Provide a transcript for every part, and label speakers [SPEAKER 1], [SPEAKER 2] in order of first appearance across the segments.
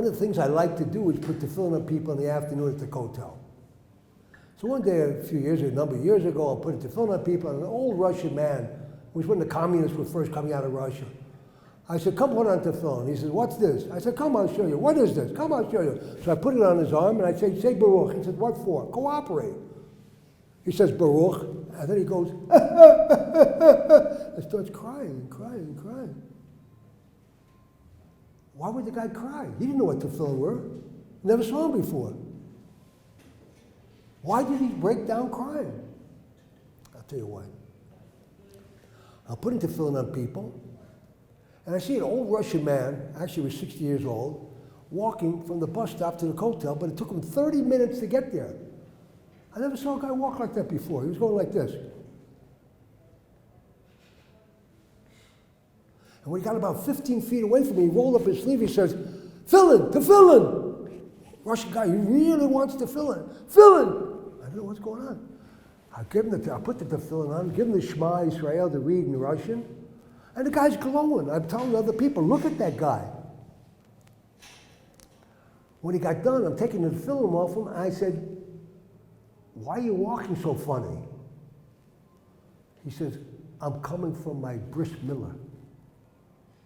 [SPEAKER 1] one of the things I like to do is put tefillin on people in the afternoon at the hotel. So one day, a number of years ago, I'm putting tefillin on people, and an old Russian man, it was when the communists were first coming out of Russia. I said, come put on tefillin. He said, what's this? I said, come, I'll show you. What is this? Come, I'll show you. So I put it on his arm, and I say Baruch. He said, what for? Cooperate. He says, Baruch, and then he goes, and starts crying. Why would the guy cry? He didn't know what tefillin were. Never saw him before. Why did he break down crying? I'll tell you why. I'm putting tefillin on people, and I see an old Russian man, actually was 60 years old, walking from the bus stop to the hotel, but it took him 30 minutes to get there. I never saw a guy walk like that before. He was going like this. And when he got about 15 feet away from me, he rolled up his sleeve, he says, tefillin! Russian guy, he really wants tefillin. I don't know what's going on. I put the tefillin on, give him the Shema Yisrael to read in Russian, and the guy's glowing. I'm telling other people, look at that guy. When he got done, I'm taking the tefillin off him, and I said, why are you walking so funny? He says, I'm coming from my bris milah.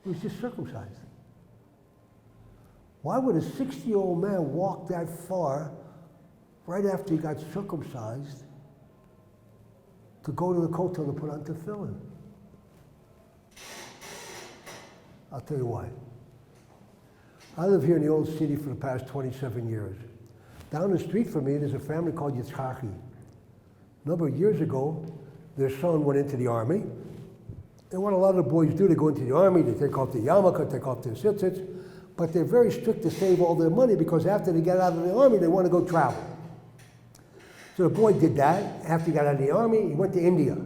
[SPEAKER 1] He was just circumcised. Why would a 60-year-old man walk that far right after he got circumcised to go to the kotel to put on tefillin? I'll tell you why. I live here in the old city for the past 27 years. Down the street from me, there's a family called Yitzchaki. A number of years ago, their son went into the army. And what a lot of the boys do, they go into the army, they take off their yarmulke, take off their tzitzits, but they're very strict to save all their money because after they get out of the army, they want to go travel. So the boy did that. After he got out of the army, he went to India.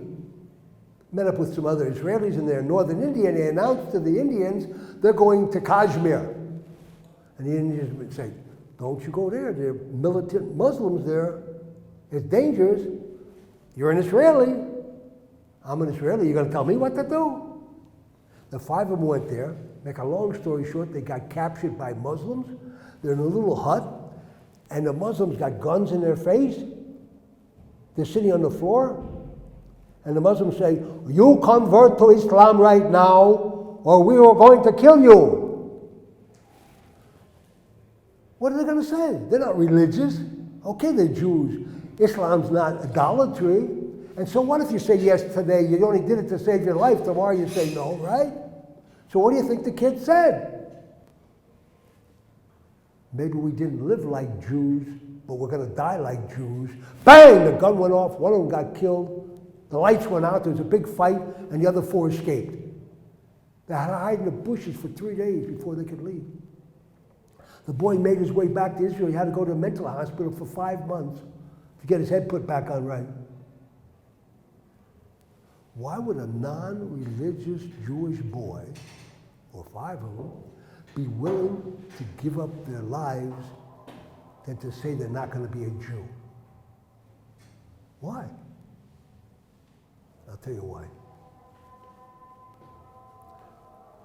[SPEAKER 1] Met up with some other Israelis in their northern India, and they announced to the Indians they're going to Kashmir. And the Indians would say, don't you go there. There are militant Muslims there. It's dangerous. You're an Israeli. I'm an Israeli. You're going to tell me what to do? The 5 of them went there. Make a long story short, they got captured by Muslims. They're in a little hut, and the Muslims got guns in their face. They're sitting on the floor, and the Muslims say, you convert to Islam right now, or we are going to kill you. What are they going to say? They're not religious. Okay, they're Jews. Islam's not idolatry. And so what if you say yes today, you only did it to save your life, tomorrow you say no, right? So what do you think the kid said? Maybe we didn't live like Jews, but we're going to die like Jews. Bang! The gun went off, one of them got killed, the lights went out, there was a big fight, and the other 4 escaped. They had to hide in the bushes for 3 days before they could leave. The boy made his way back to Israel. He had to go to a mental hospital for 5 months to get his head put back on right. Why would a non-religious Jewish boy, or 5 of them, be willing to give up their lives than to say they're not going to be a Jew? Why? I'll tell you why.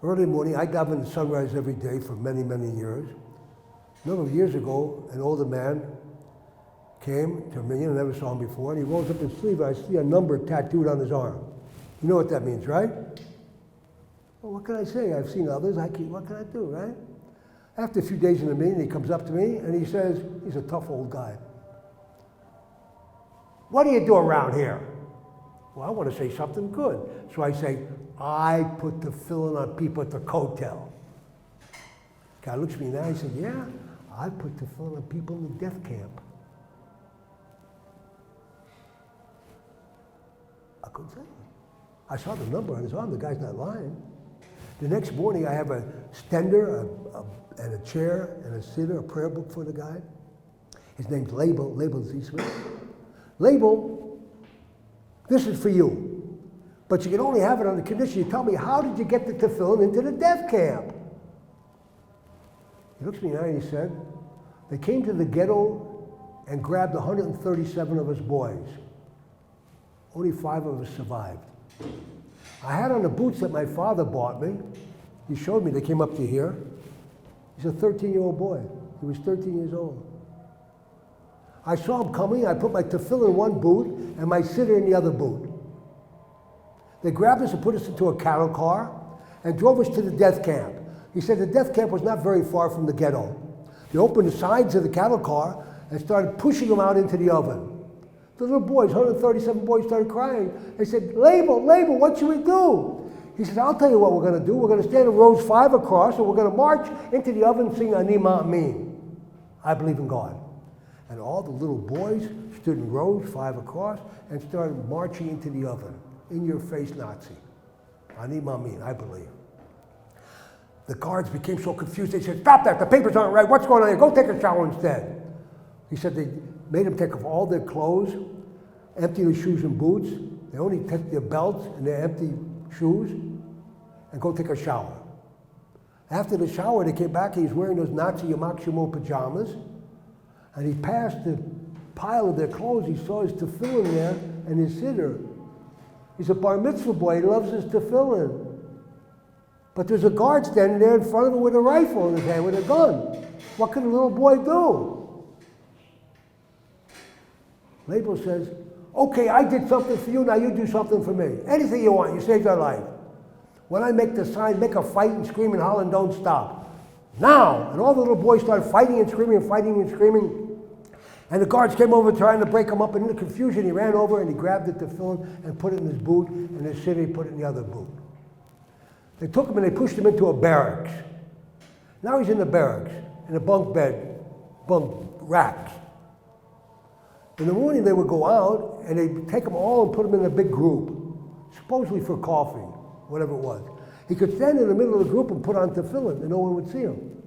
[SPEAKER 1] Early morning, I daven the sunrise every day for many, many years. A number of years ago, an older man came to me, and I never saw him before, and he rolls up his sleeve, and I see a number tattooed on his arm. You know what that means, right? Well, what can I say? I've seen others. What can I do, right? After a few days in the meeting, he comes up to me, and he says, he's a tough old guy. What do you do around here? Well, I want to say something good. So I say, I put tefillin on people at the kotel. Guy looks at me now, he said, yeah, I put tefillin on people in the death camp. I couldn't say it. I saw the number on his arm, the guy's not lying. The next morning I have a stender and a chair and a sitter, a prayer book for the guy. His name's Label Zisman. Label, this is for you. But you can only have it on the condition you tell me, how did you get the tefillin into the death camp? He looks at me now and he said, they came to the ghetto and grabbed 137 of us boys. Only 5 of us survived. I had on the boots that my father bought me. He showed me, they came up to here. He's a 13-year-old boy. He was 13 years old. I saw him coming. I put my tefillin in one boot and my siddur in the other boot. They grabbed us and put us into a cattle car and drove us to the death camp. He said the death camp was not very far from the ghetto. They opened the sides of the cattle car and started pushing them out into the oven. The little boys, 137 boys, started crying. They said, Label, what should we do? He said, I'll tell you what we're going to do. We're going to stand in rows 5 across, and we're going to march into the oven and sing Ani Ma'amin. I believe in God. And all the little boys stood in rows 5 across and started marching into the oven. In your face, Nazi. Ani Ma'amin, I believe. The guards became so confused. They said, stop that, the papers aren't right. What's going on here? Go take a shower instead. He said they made them take off all their clothes, empty their shoes and boots. They only took their belts and their empty shoes and go take a shower. After the shower, they came back. He was wearing those Nazi Yamak Shemo pajamas. And he passed the pile of their clothes. He saw his tefillin there and his siddur. He's a bar mitzvah boy. He loves his tefillin. But there's a guard standing there in front of him with a rifle in his hand, with a gun. What can a little boy do? Label says, okay, I did something for you, now you do something for me. Anything you want, you saved our life. When I make the sign, make a fight and scream and holler and don't stop. Now! And all the little boys started fighting and screaming and fighting and screaming. And the guards came over trying to break him up, and in the confusion he ran over and he grabbed the tefillin and put it in his boot, and his siddur he put it in the other boot. They took him and they pushed him into a barracks. Now he's in the barracks, in a bunk bed, bunk rack. In the morning they would go out and they'd take them all and put them in a big group, supposedly for coffee, whatever it was. He could stand in the middle of the group and put on tefillin and no one would see him.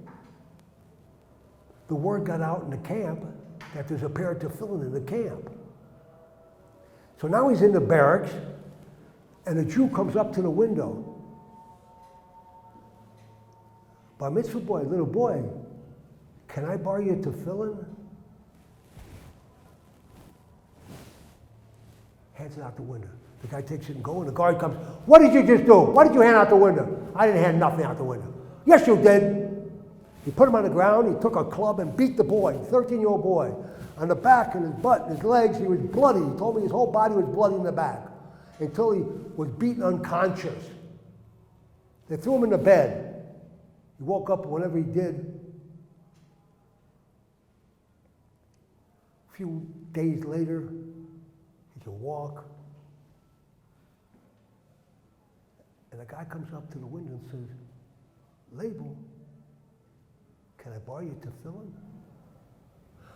[SPEAKER 1] The word got out in the camp that there's a pair of tefillin in the camp. So now he's in the barracks and a Jew comes up to the window. Bar mitzvah boy, little boy, can I borrow your tefillin? Hands it out the window. The guy takes it and goes, and the guard comes, what did you just do? What did you hand out the window? I didn't hand nothing out the window. Yes, you did. He put him on the ground, he took a club and beat the boy, 13-year-old boy. On the back and his butt and his legs, he was bloody. He told me his whole body was bloody in the back until he was beaten unconscious. They threw him in the bed. He woke up whenever he did. A few days later, he could walk. And a guy comes up to the window and says, Label, can I borrow your tefillin?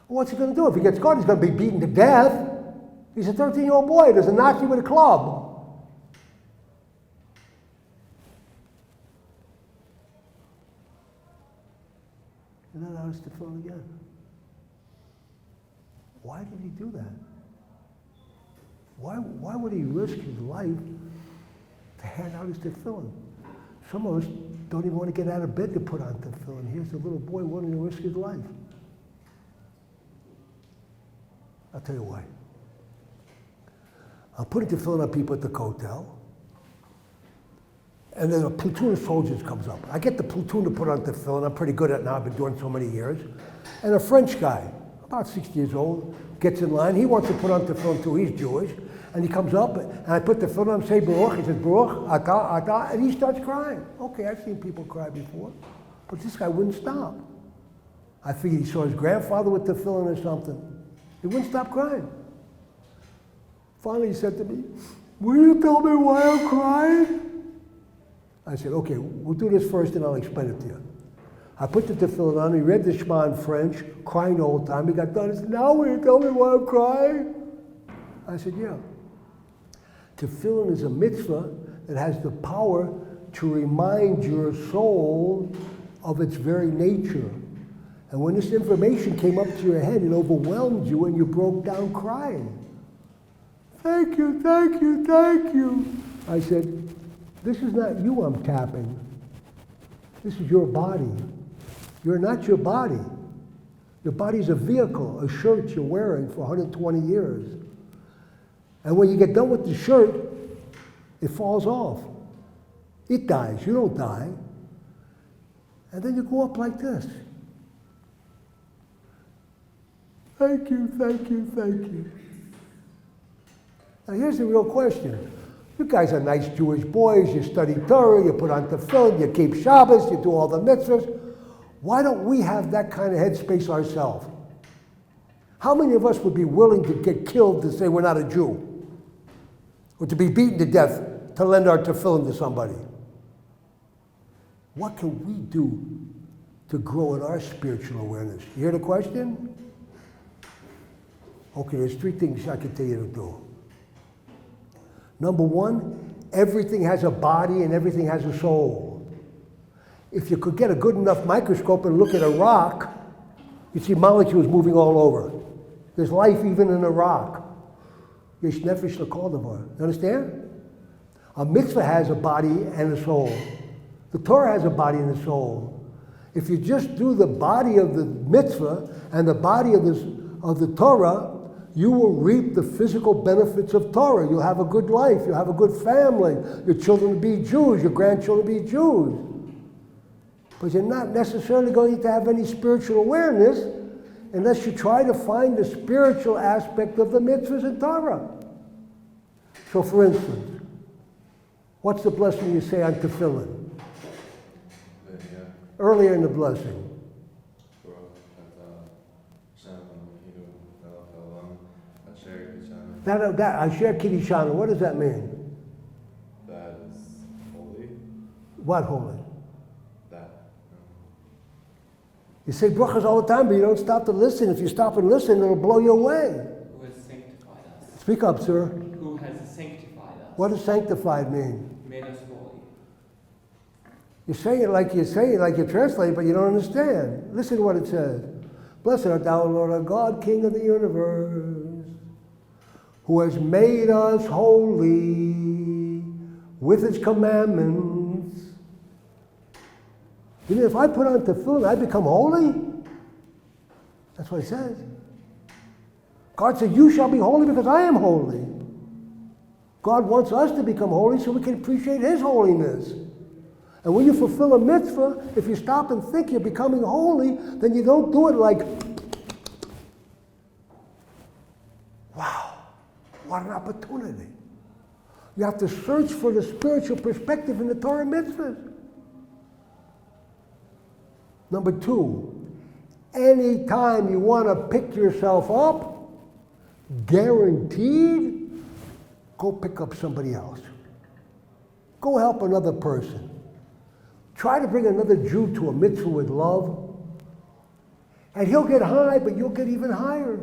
[SPEAKER 1] Well, what's he going to do? If he gets caught, he's going to be beaten to death. He's a 13-year-old boy. There's a Nazi with a club. And then I was tefillin again. Why did he do that? Why would he risk his life to hand out his tefillin? Some of us don't even want to get out of bed to put on tefillin. Here's a little boy wanting to risk his life. I'll tell you why. I'm putting tefillin on people at the hotel, and then a platoon of soldiers comes up. I get the platoon to put on tefillin. I'm pretty good at it now. I've been doing so many years. And a French guy, about 60 years old, gets in line. He wants to put on tefillin too. He's Jewish. And he comes up, and I put the tefillin on, say Baruch. He says, Baruch, Ata, and he starts crying. Okay, I've seen people cry before, but this guy wouldn't stop. I figured he saw his grandfather with tefillin or something. He wouldn't stop crying. Finally, he said to me, will you tell me why I'm crying? I said, okay, we'll do this first and I'll explain it to you. I put the tefillin on, he read the Shema in French, crying the whole time. He got done, he said, now will you tell me why I'm crying? I said, yeah. Tefillin is a mitzvah that has the power to remind your soul of its very nature. And when this information came up to your head, it overwhelmed you and you broke down crying. Thank you, thank you, thank you. I said, this is not you I'm tapping. This is your body. You're not your body. Your body's a vehicle, a shirt you're wearing for 120 years. And when you get done with the shirt, it falls off. It dies, you don't die. And then you go up like this. Thank you, thank you, thank you. Now here's the real question. You guys are nice Jewish boys, you study Torah, you put on tefillin, you keep Shabbos, you do all the mitzvahs. Why don't we have that kind of headspace ourselves? How many of us would be willing to get killed to say we're not a Jew? Or to be beaten to death to lend our tefillin to somebody? What can we do to grow in our spiritual awareness? You hear the question? Okay, there's 3 things I can tell you to do. Number 1, everything has a body and everything has a soul. If you could get a good enough microscope and look at a rock, you'd see molecules moving all over. There's life even in a rock. Yesh nefesh l'kol davar. You understand? A mitzvah has a body and a soul. The Torah has a body and a soul. If you just do the body of the mitzvah and the body of the Torah, you will reap the physical benefits of Torah. You'll have a good life. You'll have a good family. Your children will be Jews. Your grandchildren will be Jews. But you're not necessarily going to have any spiritual awareness unless you try to find the spiritual aspect of the mitzvahs in Torah. So for instance, what's the blessing you say on tefillin? Earlier in the blessing. That Asher Kiddishana, what does that mean?
[SPEAKER 2] That is holy.
[SPEAKER 1] What holy?
[SPEAKER 2] That.
[SPEAKER 1] You say brachas all the time, but you don't stop to listen. If you stop and listen, it'll blow you away.
[SPEAKER 3] Who has sanctified us?
[SPEAKER 1] Speak up, sir.
[SPEAKER 3] Who has sanctified us?
[SPEAKER 1] What does sanctified mean?
[SPEAKER 3] Made us holy.
[SPEAKER 1] You say it like you translate it, but you don't understand. Listen to what it says. Blessed art thou, Lord our God, King of the universe, who has made us holy with his commandments. You mean if I put on tefillin, I become holy? That's what he says. God said, you shall be holy because I am holy. God wants us to become holy so we can appreciate his holiness. And when you fulfill a mitzvah, if you stop and think you're becoming holy, then you don't do it like, wow, what an opportunity. You have to search for the spiritual perspective in the Torah mitzvahs. Number 2, anytime you want to pick yourself up, guaranteed, go pick up somebody else. Go help another person. Try to bring another Jew to a mitzvah with love, and he'll get high, but you'll get even higher.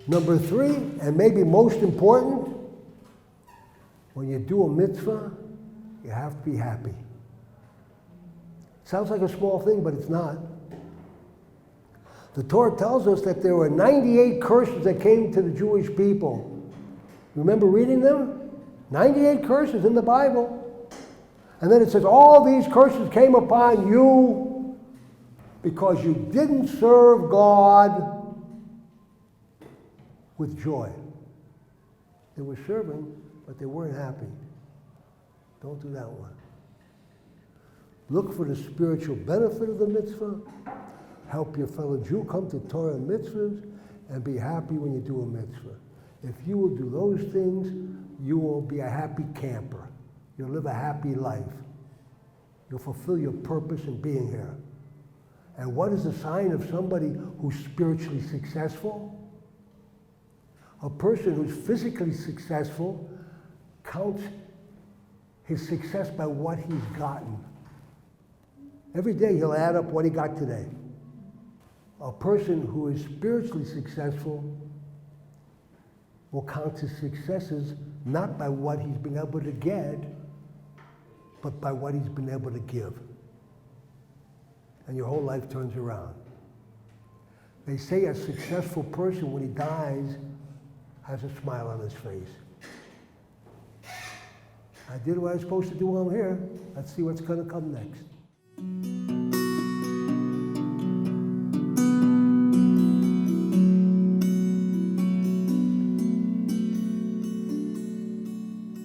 [SPEAKER 1] Number 3, and maybe most important, when you do a mitzvah, you have to be happy. Sounds like a small thing, but it's not. The Torah tells us that there were 98 curses that came to the Jewish people. Remember reading them? 98 curses in the Bible. And then it says, all these curses came upon you because you didn't serve God with joy. They were serving, but they weren't happy. Don't do that one. Look for the spiritual benefit of the mitzvah. Help your fellow Jew come to Torah and mitzvahs, and be happy when you do a mitzvah. If you will do those things, you will be a happy camper. You'll live a happy life. You'll fulfill your purpose in being here. And what is the sign of somebody who's spiritually successful? A person who's physically successful counts his success by what he's gotten. Every day he'll add up what he got today. A person who is spiritually successful will count his successes not by what he's been able to get, but by what he's been able to give. And your whole life turns around. They say a successful person, when he dies, has a smile on his face. I did what I was supposed to do while I'm here. Let's see what's going to come next.